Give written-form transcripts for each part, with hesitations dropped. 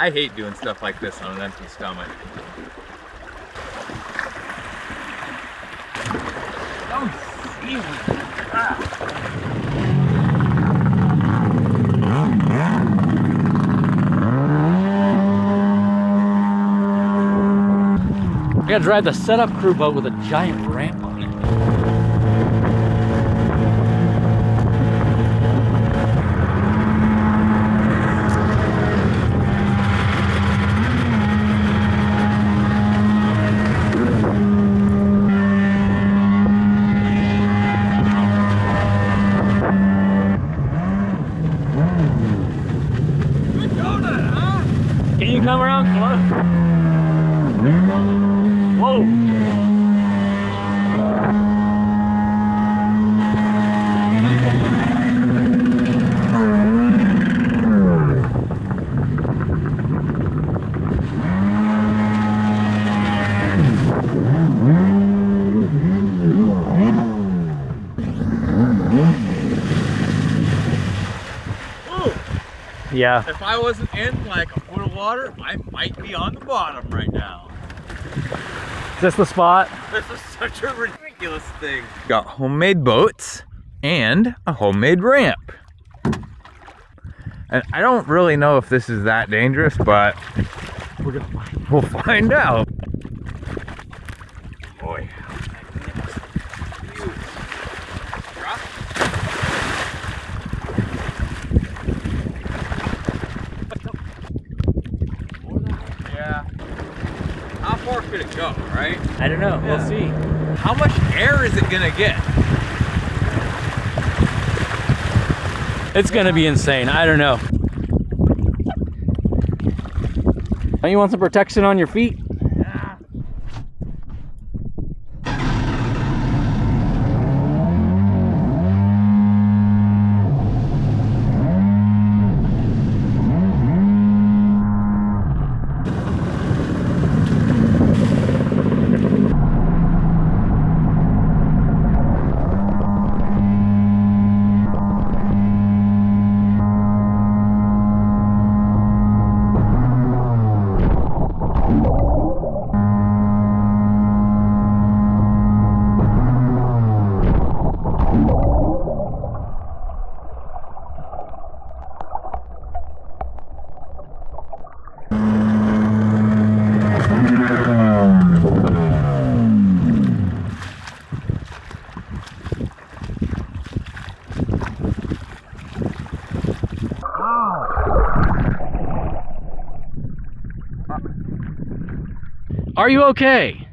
I hate doing stuff like this on an empty stomach. Oh, seaweed. I gotta drive the setup crew boat with a giant ramp on it. Good donut, huh? Can you come around close? Whoa! Yeah. If I wasn't in like a foot of water, I might be on the bottom right now. Is this the spot? This is such a ridiculous thing. Got homemade boats and a homemade ramp. And I don't really know if this is that dangerous, but we'll find out. Boy. Yeah. How far could it go, right? I don't know. Yeah. We'll see. How much air is it gonna get? It's gonna be insane. I don't know. Don't you want some protection on your feet? Yeah. Are you okay?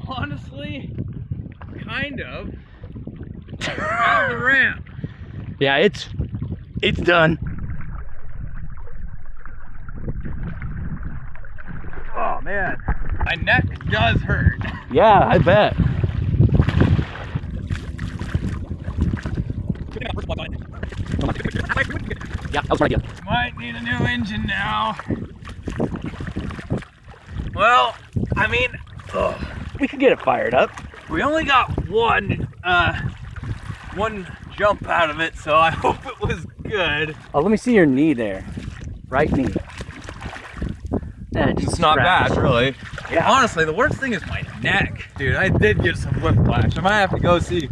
Honestly, kind of. Out of the ramp. Yeah, it's done. Oh man, my neck does hurt. Yeah, I bet. Yeah, that was my idea. Might need a new engine now. Well, I mean, We could get it fired up. we only got one jump out of it, so I hope it was good. Oh, let me see your knee there. Right knee. It's not bad, really. Yeah. Honestly, the worst thing is my neck. Dude, I did get some whiplash. I might have to go see a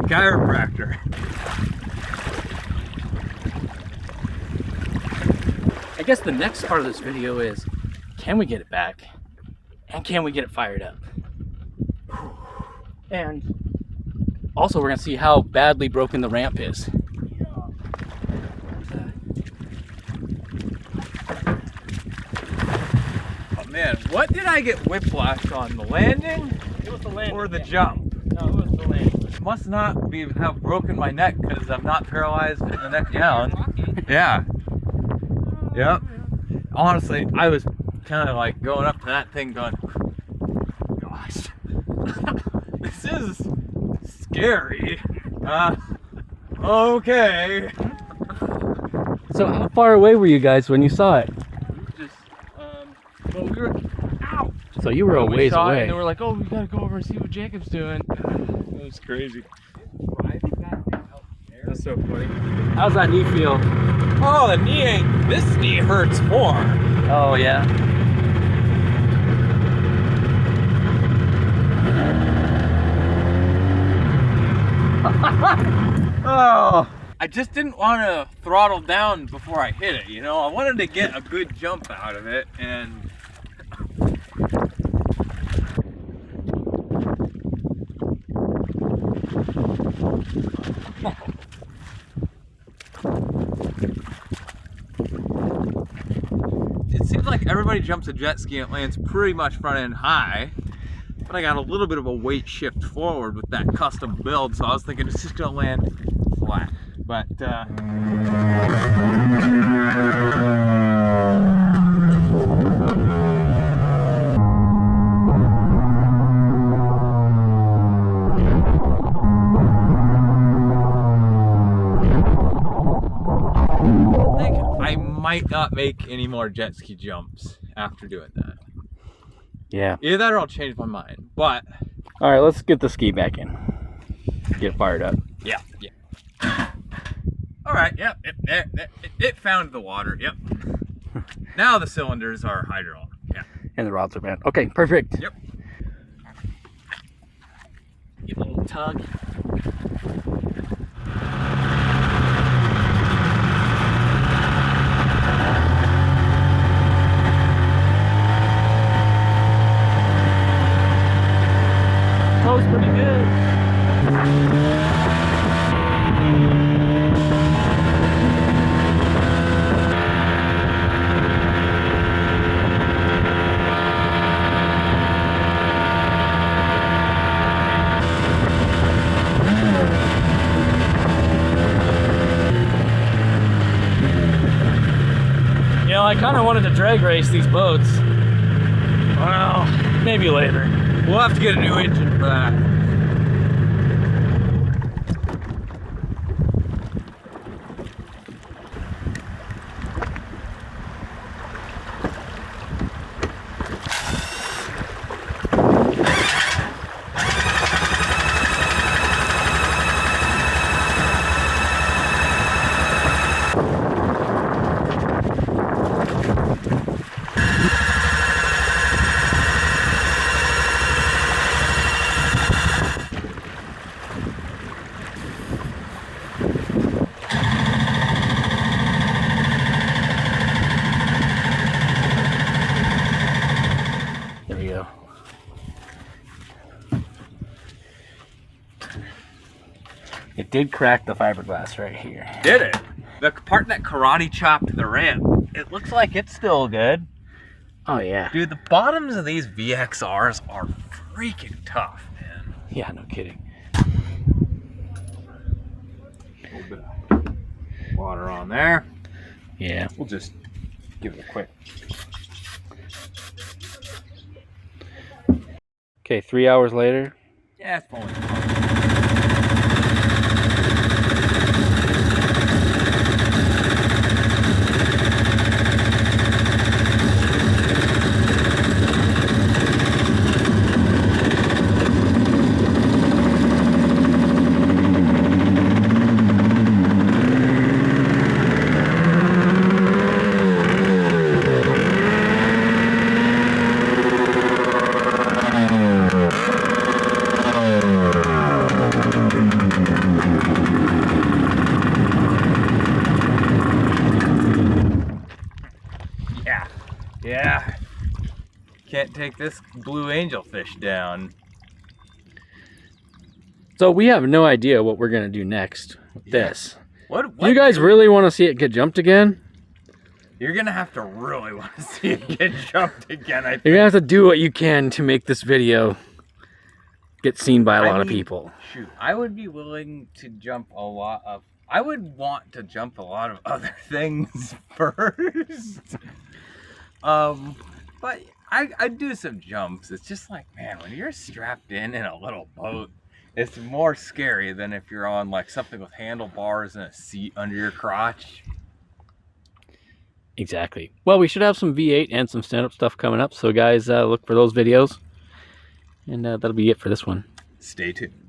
chiropractor. I guess the next part of this video is, can we get it back? And can we get it fired up? And also we're gonna see how badly broken the ramp is. Oh man, what did I get whiplash on? The landing? It was the landing. Or the jump? No, it was the landing. Must not have broken my neck because I'm not paralyzed from the neck down. Yeah. Yep. Honestly, I was kind of like going up to that thing going, gosh, this is scary. Okay. So how far away were you guys when you saw it? Just, well, we were, ow! So you were a We ways saw it away. and they were like, oh, we gotta go over and see what Jacob's doing. It was crazy. That's so funny. How's that knee feel? Oh, the knee ain't, this knee hurts more. Oh, yeah. Oh, I just didn't want to throttle down before I hit it, you know? I wanted to get a good jump out of it, and it seems like everybody jumps a jet ski and it lands pretty much front end high, but I got a little bit of a weight shift forward with that custom build, so I was thinking it's just gonna land flat. But I might not make any more jet ski jumps after doing that. Yeah. Either that or I'll change my mind. But All right, let's get the ski back in. Get fired up. yeah. All right. Yep. It found the water. Yep. Now the cylinders are hydraulic. Yeah. And the rods are bent. Okay, perfect. Yep. Give a little tug. Goes pretty good. You know, I kind of wanted to drag race these boats. Well, maybe later. We'll have to get a new engine for that. There we go. It did crack the fiberglass right here. Did it? The part that karate chopped the ramp, it looks like it's still good. Oh yeah. Dude, the bottoms of these VXRs are freaking tough, man. Yeah, no kidding. A little bit of water on there. Yeah. We'll just give it a quick. Okay, 3 hours later. Yeah, it's pulling. Yeah. Can't take this blue angelfish down. So we have no idea what we're gonna do next with this. What You guys really want to see it get jumped again? You're gonna have to really want to see it get jumped again, I think. You're gonna have to do what you can to make this video get seen by a lot of people. Shoot, I would be willing to jump a lot of... I would want to jump a lot of other things first. But I'd do some jumps. It's just like, man, when you're strapped in a little boat, it's more scary than if you're on like something with handlebars and a seat under your crotch. Exactly. Well, we should have some V8 and some stand-up stuff coming up. So guys, look for those videos. And that'll be it for this one. Stay tuned.